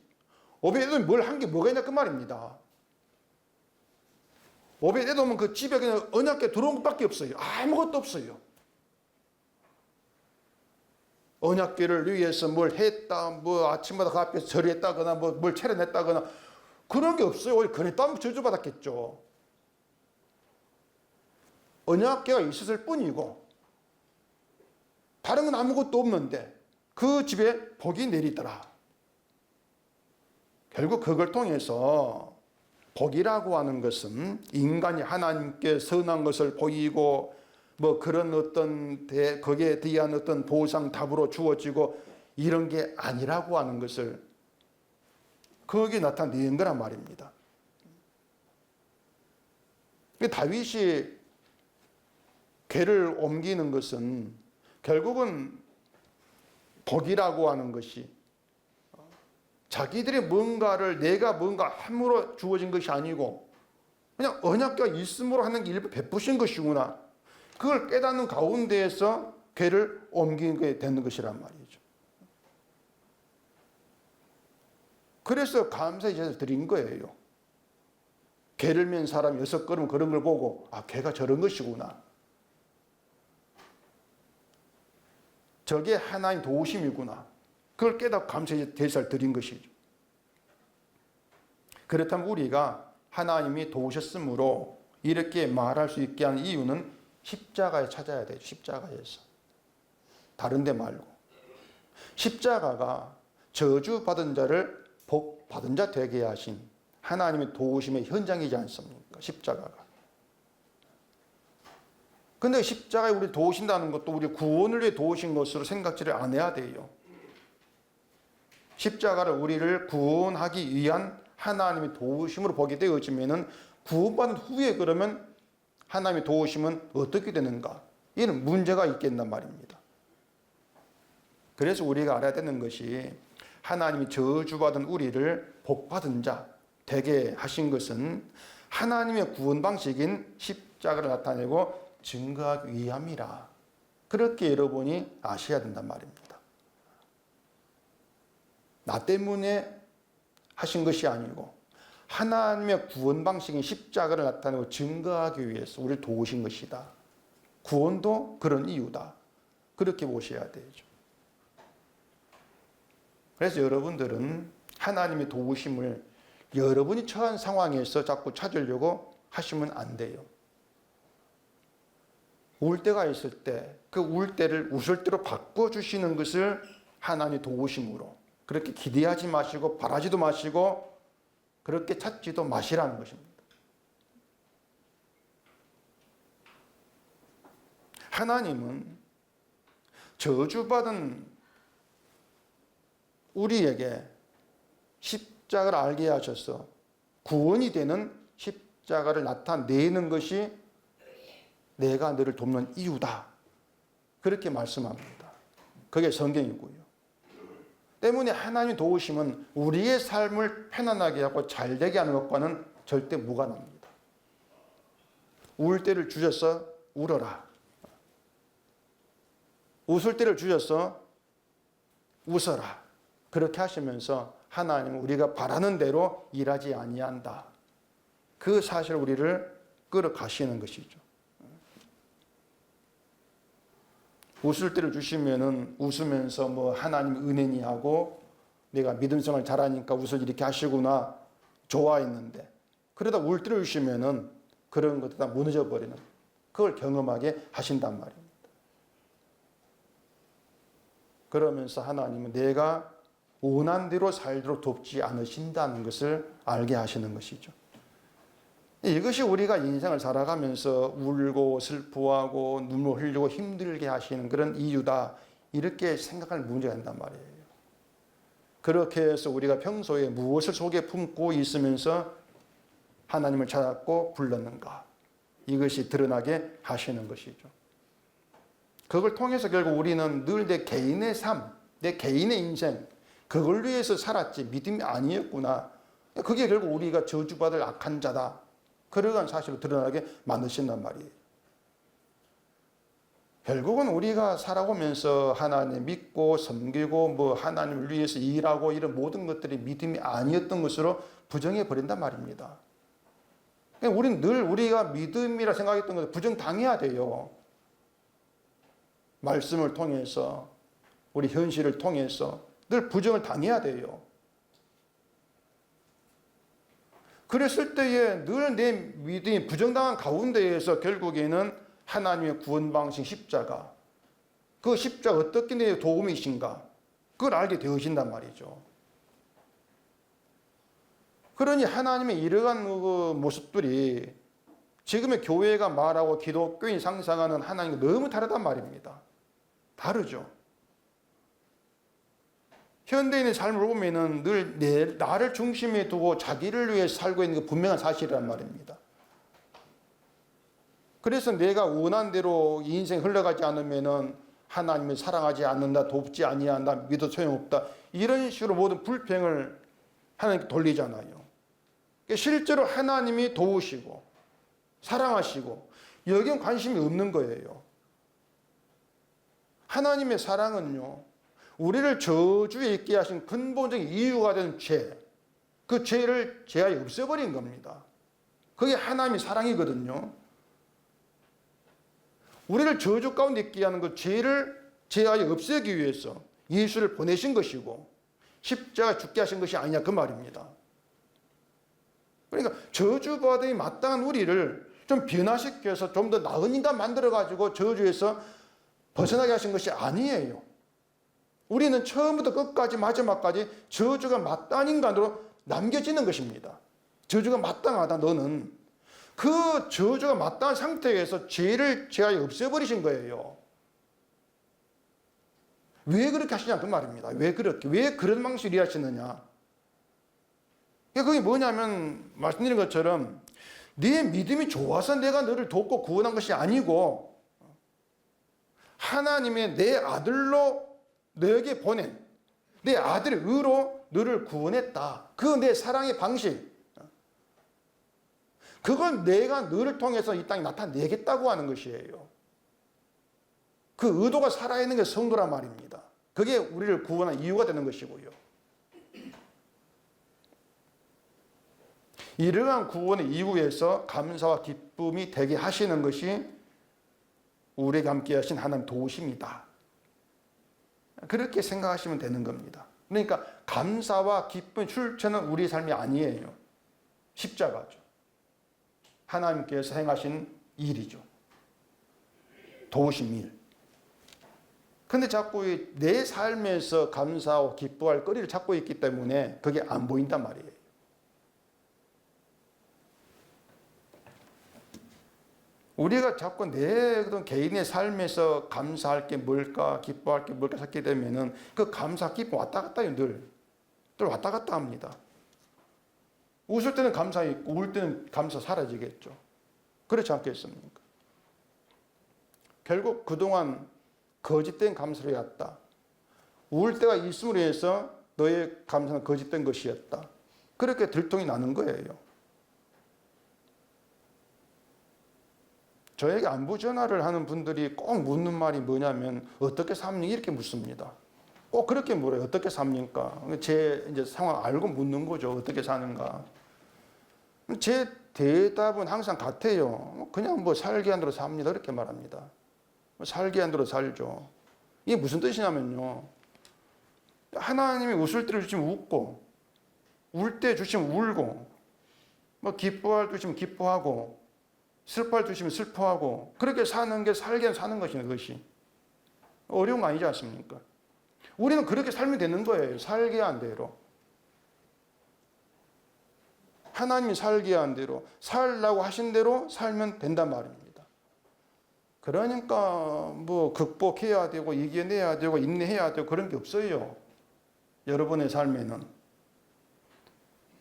오베돔이 뭘 한 게 뭐가 있냐 그 말입니다. 오베돔은 그 집에 그냥 언약궤 들어온 것밖에 없어요. 아무것도 없어요. 언약궤를 위해서 뭘 했다, 뭐 아침마다 그 앞에서 절했다거나 뭘 차려냈다거나 그런 게 없어요. 오히려 그랬다면 저주받았겠죠. 언약궤가 있었을 뿐이고 다른 건 아무것도 없는데 그 집에 복이 내리더라. 결국 그걸 통해서 복이라고 하는 것은 인간이 하나님께 선한 것을 보이고 뭐 그런 어떤 거기에 대한 어떤 보상 답으로 주어지고 이런 게 아니라고 하는 것을 거기에 나타낸 거란 말입니다. 다윗이 궤를 옮기는 것은 결국은 복이라고 하는 것이 자기들의 뭔가를 내가 뭔가 함으로 주어진 것이 아니고 그냥 언약궤가 있음으로 하는 게 일부 베푸신 것이구나. 그걸 깨닫는 가운데에서 궤를 옮기게 되는 것이란 말이죠. 그래서 감사의 제사를 드린 거예요. 궤를 맨 사람이 6걸음 그런 걸 보고 아 궤가 저런 것이구나. 저게 하나님 도우심이구나. 그걸 깨닫고 감사의 제사를 드린 것이죠. 그렇다면 우리가 하나님이 도우셨으므로 이렇게 말할 수 있게 하는 이유는 십자가에 찾아야 되죠. 십자가에서. 다른 데 말고. 십자가가 저주받은 자를 복받은 자 되게 하신 하나님의 도우심의 현장이지 않습니까? 십자가가. 근데 십자가에 우리 도우신다는 것도 우리 구원을 위해 도우신 것으로 생각지를 안 해야 돼요. 십자가를 우리를 구원하기 위한 하나님의 도우심으로 보게 되어지면은 구원받은 후에 그러면 하나님의 도우심은 어떻게 되는가? 이는 문제가 있겠단 말입니다. 그래서 우리가 알아야 되는 것이 하나님이 저주받은 우리를 복받은 자 되게 하신 것은 하나님의 구원 방식인 십자가를 나타내고 증거하기 위함이라. 그렇게 여러분이 아셔야 된단 말입니다. 나 때문에 하신 것이 아니고 하나님의 구원 방식인 십자가를 나타내고 증거하기 위해서 우리를 도우신 것이다. 구원도 그런 이유다. 그렇게 보셔야 되죠. 그래서 여러분들은 하나님의 도우심을 여러분이 처한 상황에서 자꾸 찾으려고 하시면 안 돼요. 울 때가 있을 때 그 울 때를 웃을 때로 바꿔주시는 것을 하나님의 도우심으로 그렇게 기대하지 마시고 바라지도 마시고 그렇게 찾지도 마시라는 것입니다. 하나님은 저주받은 우리에게 십자가를 알게 하셔서 구원이 되는 십자가를 나타내는 것이 내가 너를 돕는 이유다. 그렇게 말씀합니다. 그게 성경이고요. 때문에 하나님의 도우심은 우리의 삶을 편안하게 하고 잘되게 하는 것과는 절대 무관합니다. 울 때를 주셔서 울어라. 웃을 때를 주셔서 웃어라. 그렇게 하시면서 하나님은 우리가 바라는 대로 일하지 아니한다. 그 사실 우리를 끌어가시는 것이죠. 웃을 때를 주시면은 웃으면서 뭐 하나님 은혜니 하고 내가 믿음생활 잘하니까 웃을 이렇게 하시구나 좋아했는데 그러다 울 때를 주시면은 그런 것도 다 무너져 버리는 그걸 경험하게 하신단 말입니다. 그러면서 하나님은 내가 원한 대로 살도록 돕지 않으신다는 것을 알게 하시는 것이죠. 이것이 우리가 인생을 살아가면서 울고 슬퍼하고 눈물 흘리고 힘들게 하시는 그런 이유다. 이렇게 생각할 문제가 된단 말이에요. 그렇게 해서 우리가 평소에 무엇을 속에 품고 있으면서 하나님을 찾았고 불렀는가. 이것이 드러나게 하시는 것이죠. 그걸 통해서 결국 우리는 늘 내 개인의 삶, 내 개인의 인생 그걸 위해서 살았지 믿음이 아니었구나. 그게 결국 우리가 저주받을 악한 자다. 그러한 사실을 드러나게 만드신단 말이에요. 결국은 우리가 살아오면서 하나님 믿고 섬기고 뭐 하나님을 위해서 일하고 이런 모든 것들이 믿음이 아니었던 것으로 부정해 버린단 말입니다. 우리는 늘 우리가 믿음이라 생각했던 것을 부정당해야 돼요. 말씀을 통해서 우리 현실을 통해서 늘 부정을 당해야 돼요. 그랬을 때에 늘 내 믿음이 부정당한 가운데에서 결국에는 하나님의 구원 방식 십자가 그 십자가 어떻게 내 도움이신가 그걸 알게 되어진단 말이죠. 그러니 하나님의 이러한 그 모습들이 지금의 교회가 말하고 기독교인이 상상하는 하나님과 너무 다르단 말입니다. 다르죠. 현대인의 삶을 보면은 늘 나를 중심에 두고 자기를 위해 살고 있는 게 분명한 사실이란 말입니다. 그래서 내가 원한 대로 인생 흘러가지 않으면은 하나님을 사랑하지 않는다, 돕지 아니한다, 믿어도 소용없다. 이런 식으로 모든 불평을 하나님께 돌리잖아요. 실제로 하나님이 도우시고 사랑하시고 여기엔 관심이 없는 거예요. 하나님의 사랑은요. 우리를 저주에 있게 하신 근본적인 이유가 된 죄, 그 죄를 제하에 없애버린 겁니다. 그게 하나님의 사랑이거든요. 우리를 저주 가운데 있게 하는 그 죄를 제하에 없애기 위해서 예수를 보내신 것이고 십자가 죽게 하신 것이 아니냐 그 말입니다. 그러니까 저주받음이 마땅한 우리를 좀 변화시켜서 좀 더 나은 인간 만들어가지고 저주에서 벗어나게 하신 것이 아니에요. 우리는 처음부터 끝까지 마지막까지 저주가 마땅한 인간으로 남겨지는 것입니다. 저주가 마땅하다 너는. 그 저주가 마땅한 상태에서 죄를 제하에 없애버리신 거예요. 왜 그렇게 하시냐 그 말입니다. 왜 그런 방식으로 일하시느냐. 그게 뭐냐면 말씀드린 것처럼 네 믿음이 좋아서 내가 너를 돕고 구원한 것이 아니고 하나님의 내 아들로 너에게 보낸 내 아들의 의로 너를 구원했다. 그 내 사랑의 방식. 그걸 내가 너를 통해서 이 땅에 나타내겠다고 하는 것이에요. 그 의도가 살아있는 게 성도란 말입니다. 그게 우리를 구원한 이유가 되는 것이고요. 이러한 구원의 이유에서 감사와 기쁨이 되게 하시는 것이 우리에게 함께 하신 하나님 도우심이다. 그렇게 생각하시면 되는 겁니다. 그러니까 감사와 기쁨의 출처는 우리의 삶이 아니에요. 십자가죠. 하나님께서 행하신 일이죠. 도우심 일. 근데 자꾸 내 삶에서 감사하고 기뻐할 거리를 찾고 있기 때문에 그게 안 보인단 말이에요. 우리가 자꾸 내 어떤 개인의 삶에서 감사할 게 뭘까, 기뻐할 게 뭘까 찾게 되면은 그 감사, 기쁨 왔다 갔다 해요, 늘 왔다 갔다 합니다. 웃을 때는 감사 있고, 울 때는 감사 사라지겠죠. 그렇지 않겠습니까? 결국 그동안 거짓된 감사를 해왔다. 울 때가 있음으로 해서 너의 감사는 거짓된 것이었다. 그렇게 들통이 나는 거예요. 저에게 안부 전화를 하는 분들이 꼭 묻는 말이 뭐냐면 어떻게 삽니까? 이렇게 묻습니다. 꼭 그렇게 물어요. 어떻게 삽니까? 제 이제 상황 알고 묻는 거죠. 어떻게 사는가? 제 대답은 항상 같아요. 그냥 뭐 살기 한 대로 삽니다. 이렇게 말합니다. 살기 한 대로 살죠. 이게 무슨 뜻이냐면요. 하나님이 웃을 때를 주시면 웃고, 울 때 주시면 울고, 뭐 기뻐할 때 주시면 기뻐하고, 슬퍼할 때 주시면 슬퍼하고, 그렇게 사는 게 살게 사는 것이네, 그것이. 어려운 거 아니지 않습니까? 우리는 그렇게 살면 되는 거예요. 살게 한 대로. 하나님이 살게 한 대로, 살라고 하신 대로 살면 된단 말입니다. 그러니까 뭐 극복해야 되고 이겨내야 되고 인내해야 되고 그런 게 없어요. 여러분의 삶에는.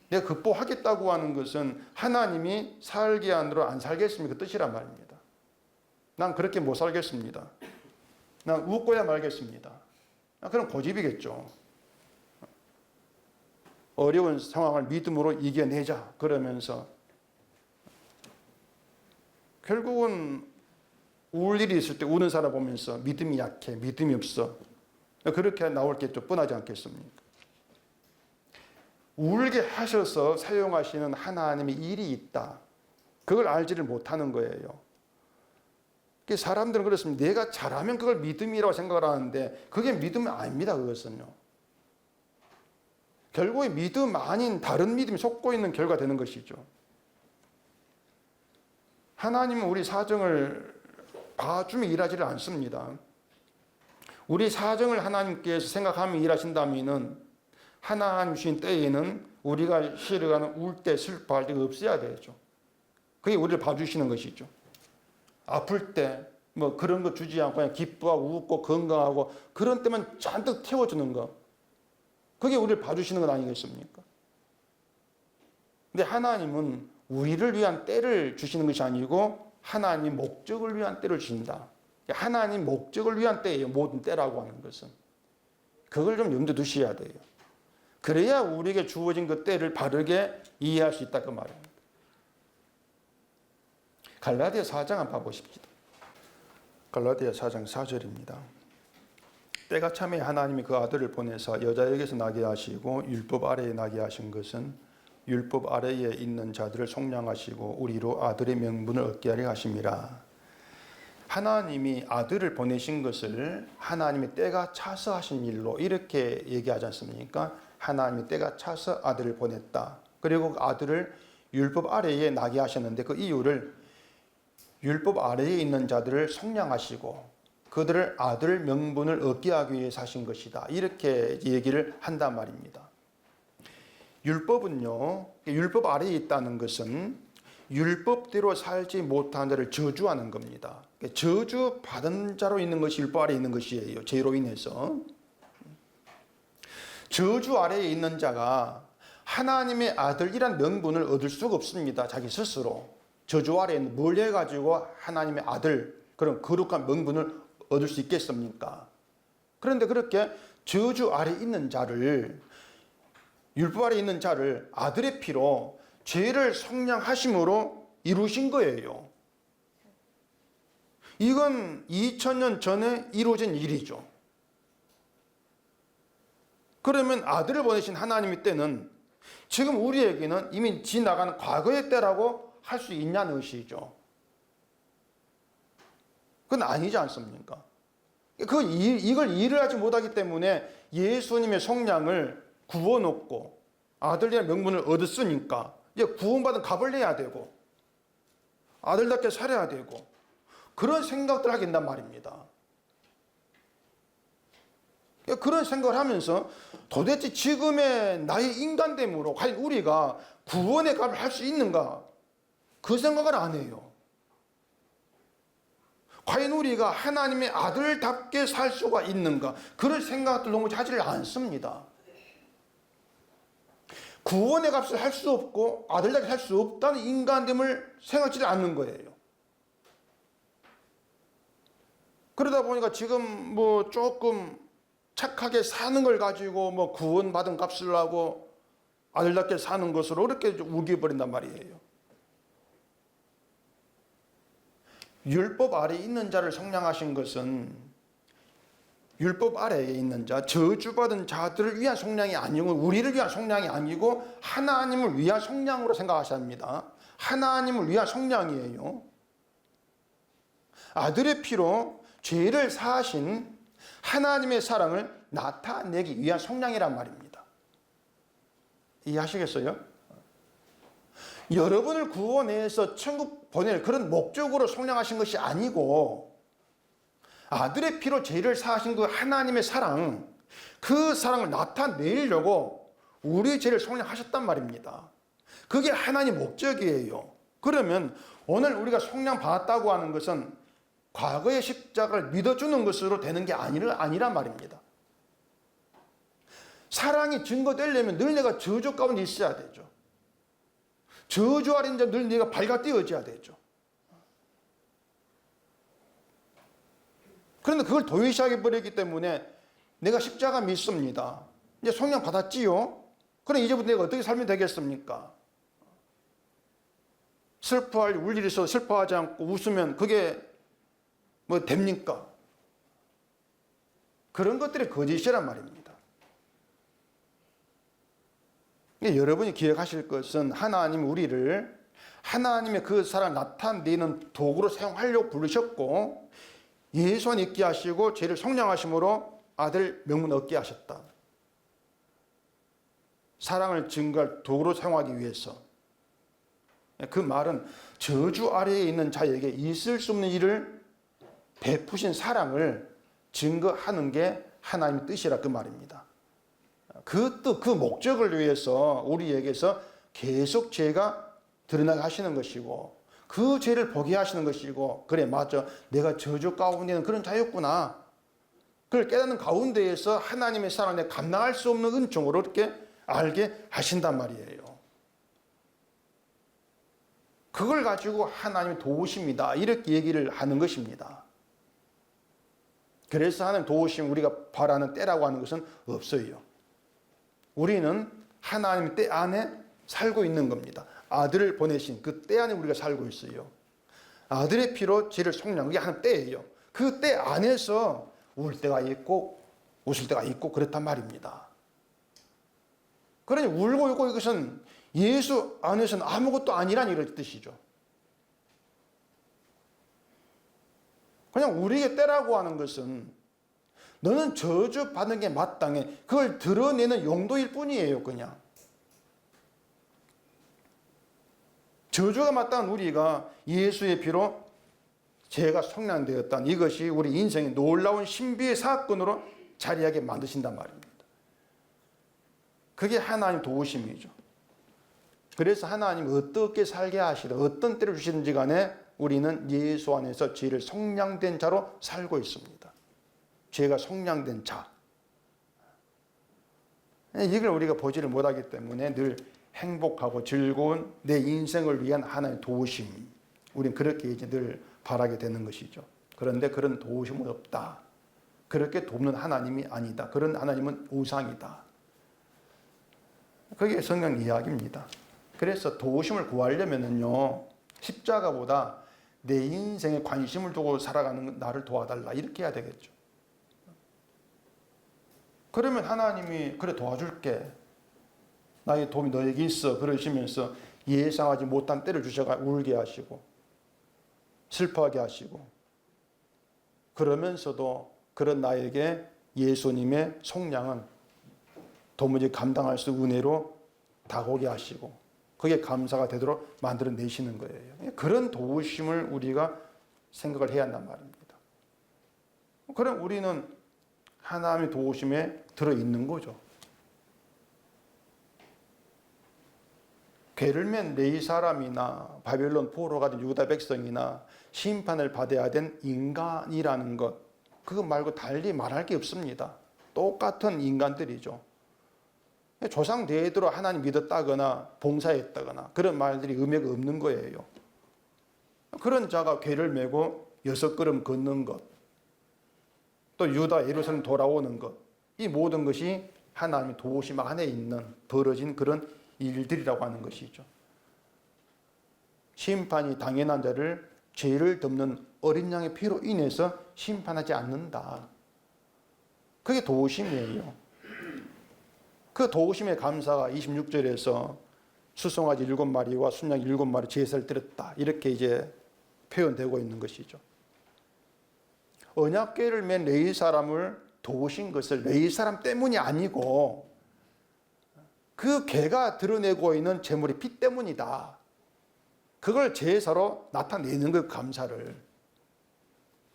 내가 극복하겠다고 하는 것은 하나님이 살게 한 대로 안 살겠습니까? 그 뜻이란 말입니다. 난 그렇게 못 살겠습니다. 난 웃고야 말겠습니다. 그럼 고집이겠죠. 어려운 상황을 믿음으로 이겨내자 그러면서 결국은 울 일이 있을 때 우는 사람 보면서 믿음이 약해, 믿음이 없어. 그렇게 나올 게 좀 뻔하지 않겠습니까? 울게 하셔서 사용하시는 하나님의 일이 있다. 그걸 알지를 못하는 거예요. 사람들은 그렇습니다. 내가 잘하면 그걸 믿음이라고 생각을 하는데 그게 믿음이 아닙니다. 그것은요. 결국에 믿음 아닌 다른 믿음이 속고 있는 결과가 되는 것이죠. 하나님은 우리 사정을 봐주며 일하지를 않습니다. 우리 사정을 하나님께서 생각하며 일하신다면은 하나님 주신 때에는 우리가 싫어하는 울 때, 슬퍼할 때가 없어야 되죠. 그게 우리를 봐주시는 것이죠. 아플 때 뭐 그런 거 주지 않고 그냥 기뻐하고 웃고 건강하고 그런 때만 잔뜩 태워주는 거. 그게 우리를 봐주시는 것 아니겠습니까? 근데 하나님은 우리를 위한 때를 주시는 것이 아니고 하나님 목적을 위한 때를 주신다. 하나님 목적을 위한 때예요. 모든 때라고 하는 것은. 그걸 좀 염두에 두셔야 돼요. 그래야 우리에게 주어진 그 때를 바르게 이해할 수 있다 그 말입니다. 갈라디아 4장 한번 봐보십시다. 갈라디아 4장 4절입니다. 때가 참에 하나님이 그 아들을 보내사 여자에게서 나게 하시고 율법 아래에 나게 하신 것은 율법 아래에 있는 자들을 속량하시고 우리로 아들의 명분을 얻게 하려 하심이라. 하나님이 아들을 보내신 것을 하나님의 때가 차서 하신 일로 이렇게 얘기하지 않습니까? 하나님이 때가 차서 아들을 보냈다. 그리고 그 아들을 율법 아래에 나게 하셨는데 그 이유를 율법 아래에 있는 자들을 속량하시고 그들을 아들 명분을 얻게 하기 위해서 하신 것이다. 이렇게 얘기를 한단 말입니다. 율법은요, 율법 아래에 있다는 것은 율법대로 살지 못한 자를 저주하는 겁니다. 저주 받은 자로 있는 것이 율법 아래에 있는 것이에요. 죄로 인해서. 저주 아래에 있는 자가 하나님의 아들이란 명분을 얻을 수가 없습니다. 자기 스스로. 저주 아래에 뭘 해가지고 하나님의 아들, 그런 거룩한 명분을 얻을 수 있겠습니까? 그런데 그렇게 저주 아래에 있는 자를, 율법 아래에 있는 자를 아들의 피로 죄를 속량하심으로 이루신 거예요. 이건 2000년 전에 이루어진 일이죠. 그러면 아들을 보내신 하나님의 때는 지금 우리에게는 이미 지나간 과거의 때라고 할 수 있냐는 것이죠. 그건 아니지 않습니까? 이걸 이해를 하지 못하기 때문에 예수님의 속량을 구워놓고 아들이라는 명분을 얻었으니까 이제 구원받은 값을 내야 되고 아들답게 살아야 되고 그런 생각들 하게 된단 말입니다. 그런 생각을 하면서 도대체 지금의 나의 인간됨으로 과연 우리가 구원의 값을 할 수 있는가? 그 생각을 안 해요. 과연 우리가 하나님의 아들답게 살 수가 있는가? 그런 생각들 너무 하지를 않습니다. 구원의 값을 할 수 없고 아들답게 살 수 없다는 인간됨을 생각지를 않는 거예요. 그러다 보니까 지금 뭐 조금 착하게 사는 걸 가지고 뭐 구원받은 값을 하고 아들답게 사는 것으로 이렇게 우겨버린단 말이에요. 율법 아래에 있는 자를 속량하신 것은 율법 아래에 있는 자, 저주받은 자들을 위한 속량이 아니고 우리를 위한 속량이 아니고 하나님을 위한 속량으로 생각하셔야 합니다. 하나님을 위한 속량이에요. 아들의 피로 죄를 사하신 하나님의 사랑을 나타내기 위한 속량이란 말입니다. 이해하시겠어요? 여러분을 구원해서 천국 보낼 그런 목적으로 속량하신 것이 아니고 아들의 피로 죄를 사하신 그 하나님의 사랑, 그 사랑을 나타내려고 우리의 죄를 속량하셨단 말입니다. 그게 하나님의 목적이에요. 그러면 오늘 우리가 속량 받았다고 하는 것은 과거의 십자가를 믿어주는 것으로 되는 게 아니란 말입니다. 사랑이 증거되려면 늘 내가 저주 가운데 있어야 되죠. 저주 아래 이제 늘 내가 발가 뛰어져야 되죠. 그런데 그걸 도외시하게 버렸기 때문에 내가 십자가 믿습니다. 이제 속량 받았지요? 그럼 이제부터 내가 어떻게 살면 되겠습니까? 슬퍼할 울 일이 있어도 슬퍼하지 않고 웃으면 그게 뭐 됩니까? 그런 것들이 거짓이란 말입니다. 여러분이 기억하실 것은 하나님 우리를 하나님의 그 사랑을 나타내는 도구로 사용하려고 부르셨고 예수 안에 있게 하시고 죄를 속량하심으로 아들 명분 얻게 하셨다. 사랑을 증거할 도구로 사용하기 위해서. 그 말은 저주 아래에 있는 자에게 있을 수 없는 일을 베푸신 사랑을 증거하는 게 하나님의 뜻이라 그 말입니다. 그 뜻, 그 목적을 위해서 우리에게서 계속 죄가 드러나게 하시는 것이고 그 죄를 보게 하시는 것이고 그래 맞아 내가 저주 가운데는 그런 자였구나 그걸 깨닫는 가운데에서 하나님의 사랑을 감당할 수 없는 은총으로 이렇게 알게 하신단 말이에요. 그걸 가지고 하나님의 도우십니다 이렇게 얘기를 하는 것입니다. 그래서 하나님 도우심 우리가 바라는 때라고 하는 것은 없어요. 우리는 하나님의 때 안에 살고 있는 겁니다. 아들을 보내신 그 때 안에 우리가 살고 있어요. 아들의 피로 죄를 속량, 그게 하나님 때예요. 그 때 안에서 울 때가 있고 웃을 때가 있고 그렇단 말입니다. 그러니 울고 웃고 이것은 예수 안에서는 아무것도 아니란 이런 뜻이죠. 그냥 우리의 때라고 하는 것은 너는 저주받는 게 마땅해. 그걸 드러내는 용도일 뿐이에요, 그냥. 저주가 마땅한 우리가 예수의 피로 죄가 속량되었다는 이것이 우리 인생의 놀라운 신비의 사건으로 자리하게 만드신단 말입니다. 그게 하나님 도우심이죠. 그래서 하나님 어떻게 살게 하시든 어떤 때를 주시든지 간에 우리는 예수 안에서 죄를 속량된 자로 살고 있습니다. 죄가 속량된 자. 이걸 우리가 보지를 못하기 때문에 늘 행복하고 즐거운 내 인생을 위한 하나님의 도우심. 우리는 그렇게 이제 늘 바라게 되는 것이죠. 그런데 그런 도우심은 없다. 그렇게 돕는 하나님이 아니다. 그런 하나님은 우상이다. 그게 성경 이야기입니다. 그래서 도우심을 구하려면요, 십자가보다 내 인생에 관심을 두고 살아가는 나를 도와달라. 이렇게 해야 되겠죠. 그러면 하나님이 그래 도와줄게. 나의 도움이 너에게 있어. 그러시면서 예상하지 못한 때를 주셔가 울게 하시고 슬퍼하게 하시고 그러면서도 그런 나에게 예수님의 속량은 도무지 감당할 수 은혜로 다가오게 하시고 그게 감사가 되도록 만들어내시는 거예요. 그런 도우심을 우리가 생각을 해야 한단 말입니다. 그럼 우리는 하나님의 도우심에 들어있는 거죠. 괴를 맨 레위 사람이나 바벨론 포로로 가던 유다 백성이나 심판을 받아야 된 인간이라는 것, 그거 말고 달리 말할 게 없습니다. 똑같은 인간들이죠. 조상 대대로 하나님 믿었다거나 봉사했다거나 그런 말들이 의미가 없는 거예요. 그런 자가 괴를 메고 6걸음 걷는 것, 또 유다 예루살렘 돌아오는 것, 이 모든 것이 하나님의 도우심 안에 있는 벌어진 그런 일들이라고 하는 것이죠. 심판이 당연한 자를 죄를 덮는 어린 양의 피로 인해서 심판하지 않는다. 그게 도우심이에요. 그 도우심의 감사가 26절에서 수송아지 7마리와 순양 7마리 제사를 드렸다. 이렇게 이제 표현되고 있는 것이죠. 언약궤를 맨 레위 사람을 도우신 것을 레위 사람 때문이 아니고 그 궤가 드러내고 있는 제물의 피 때문이다. 그걸 제사로 나타내는 그 감사를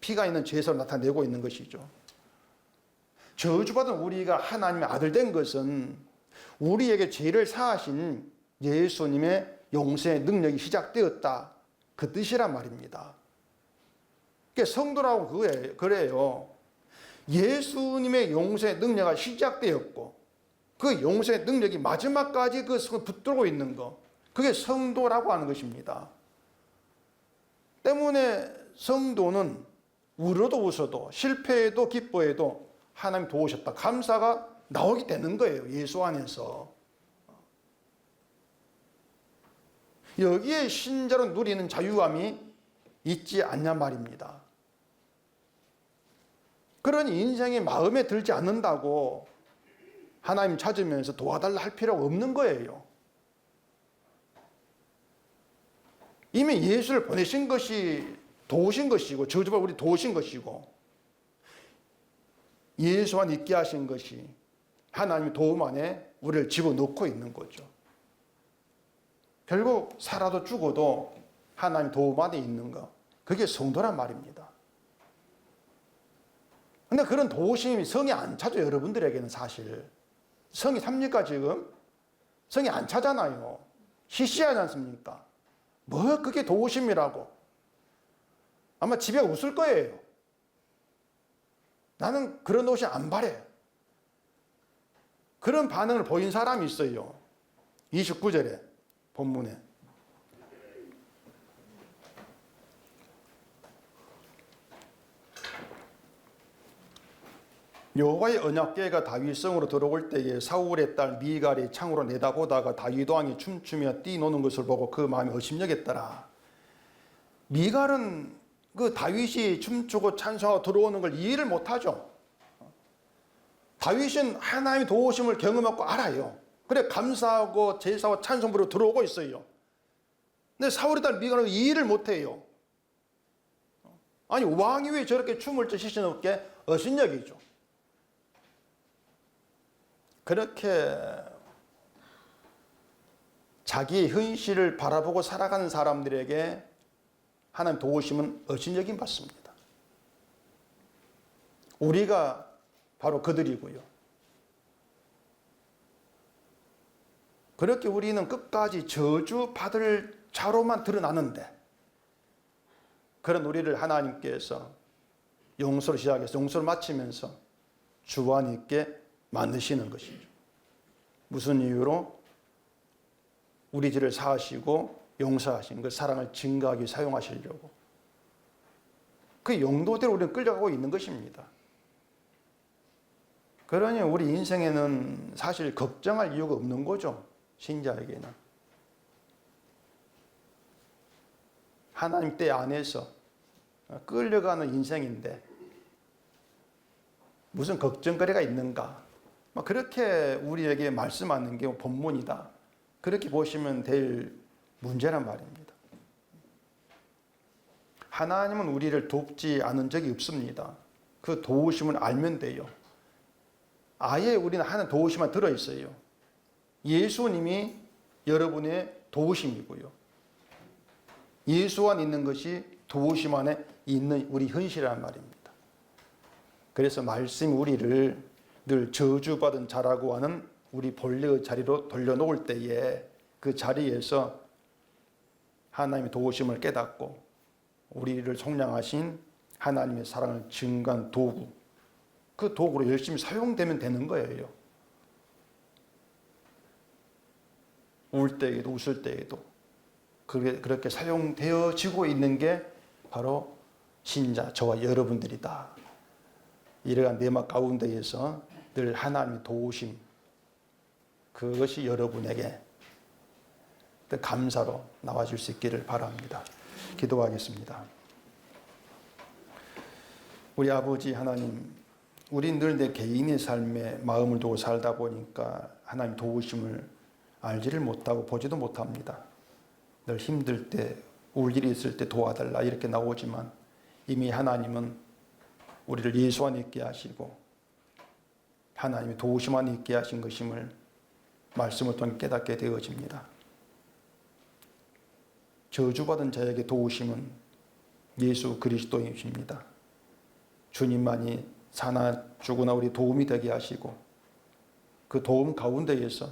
피가 있는 제사로 나타내고 있는 것이죠. 저주받은 우리가 하나님의 아들 된 것은 우리에게 죄를 사하신 예수님의 용서의 능력이 시작되었다. 그 뜻이란 말입니다. 그러니까 성도라고 그래요. 예수님의 용서의 능력이 시작되었고 그 용서의 능력이 마지막까지 그 붙들고 있는 것, 그게 성도라고 하는 것입니다. 때문에 성도는 울어도 웃어도 실패해도 기뻐해도 하나님 도우셨다. 감사가 나오게 되는 거예요. 예수 안에서. 여기에 신자로 누리는 자유함이 있지 않냐 말입니다. 그러니 인생이 마음에 들지 않는다고 하나님 찾으면서 도와달라 할 필요가 없는 거예요. 이미 예수를 보내신 것이 도우신 것이고 저주받아 우리 도우신 것이고 예수와 있게 하신 것이 하나님의 도움 안에 우리를 집어넣고 있는 거죠. 결국 살아도 죽어도 하나님 도움 안에 있는 것, 그게 성도란 말입니다. 근데 그런 도우심이 성이 안 차죠. 여러분들에게는 사실 성이 삽니까? 지금 성이 안 차잖아요. 시시하지 않습니까? 뭐 그게 도우심이라고. 아마 집에 웃을 거예요. 나는 그런 도우심 안 바래. 그런 반응을 보인 사람이 있어요. 29절에 본문에. 여호와의 언약궤가 다윗 성으로 들어올 때에 사울의 딸 미갈이 창으로 내다보다가 다윗 왕이 춤추며 뛰노는 것을 보고 그 마음이 의심력했더라. 미갈은 그 다윗이 춤추고 찬송하고 들어오는 걸 이해를 못하죠. 다윗은 하나님의 도우심을 경험하고 알아요. 그래 감사하고 제사와 찬송 부르고 들어오고 있어요. 근데 사울의 딸 미갈은 이해를 못해요. 아니 왕이 왜 저렇게 춤을 추시는 없게 의심력이죠. 그렇게 자기의 현실을 바라보고 살아가는 사람들에게 하나님 도우심은 의심력이 받습니다. 우리가 바로 그들이고요. 그렇게 우리는 끝까지 저주받을 자로만 드러나는데 그런 우리를 하나님께서 용서를 시작해서 용서를 마치면서 주안 있게 만드시는 것이죠. 무슨 이유로? 우리 죄를 사하시고 용서하신 그 사랑을 증거하기 사용하시려고. 그 용도대로 우리는 끌려가고 있는 것입니다. 그러니 우리 인생에는 사실 걱정할 이유가 없는 거죠. 신자에게는. 하나님 때 안에서 끌려가는 인생인데 무슨 걱정거리가 있는가? 그렇게 우리에게 말씀하는 게 본문이다. 그렇게 보시면 될 문제란 말입니다. 하나님은 우리를 돕지 않은 적이 없습니다. 그 도우심을 알면 돼요. 아예 우리는 하나님 도우심만 들어있어요. 예수님이 여러분의 도우심이고요. 예수 안에 있는 것이 도우심 안에 있는 우리 현실이란 말입니다. 그래서 말씀이 우리를 늘 저주받은 자라고 하는 우리 본래의 자리로 돌려놓을 때에 그 자리에서 하나님의 도우심을 깨닫고 우리를 속량하신 하나님의 사랑을 증거한 도구, 그 도구로 열심히 사용되면 되는 거예요. 울 때에도 웃을 때에도 그렇게 사용되어지고 있는 게 바로 신자 저와 여러분들이다. 이러한 내막 가운데에서 늘 하나님의 도우심, 그것이 여러분에게 감사로 나와줄 수 있기를 바랍니다. 기도하겠습니다. 우리 아버지 하나님, 우리 늘 내 개인의 삶에 마음을 두고 살다 보니까 하나님 도우심을 알지를 못하고 보지도 못합니다. 늘 힘들 때, 울 일이 있을 때 도와달라 이렇게 나오지만 이미 하나님은 우리를 예수 안에 있게 하시고 하나님의 도우심 안에 있게 하신 것임을 말씀을 통해 깨닫게 되어집니다. 저주받은 자에게 도우심은 예수 그리스도이십니다. 주님만이 사나 죽으나 우리 도움이 되게 하시고 그 도움 가운데에서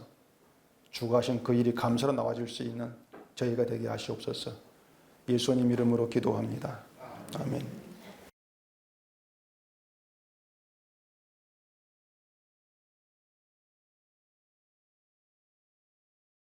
주가 하신 그 일이 감사로 나와줄 수 있는 저희가 되게 하시옵소서. 예수님 이름으로 기도합니다. 아멘.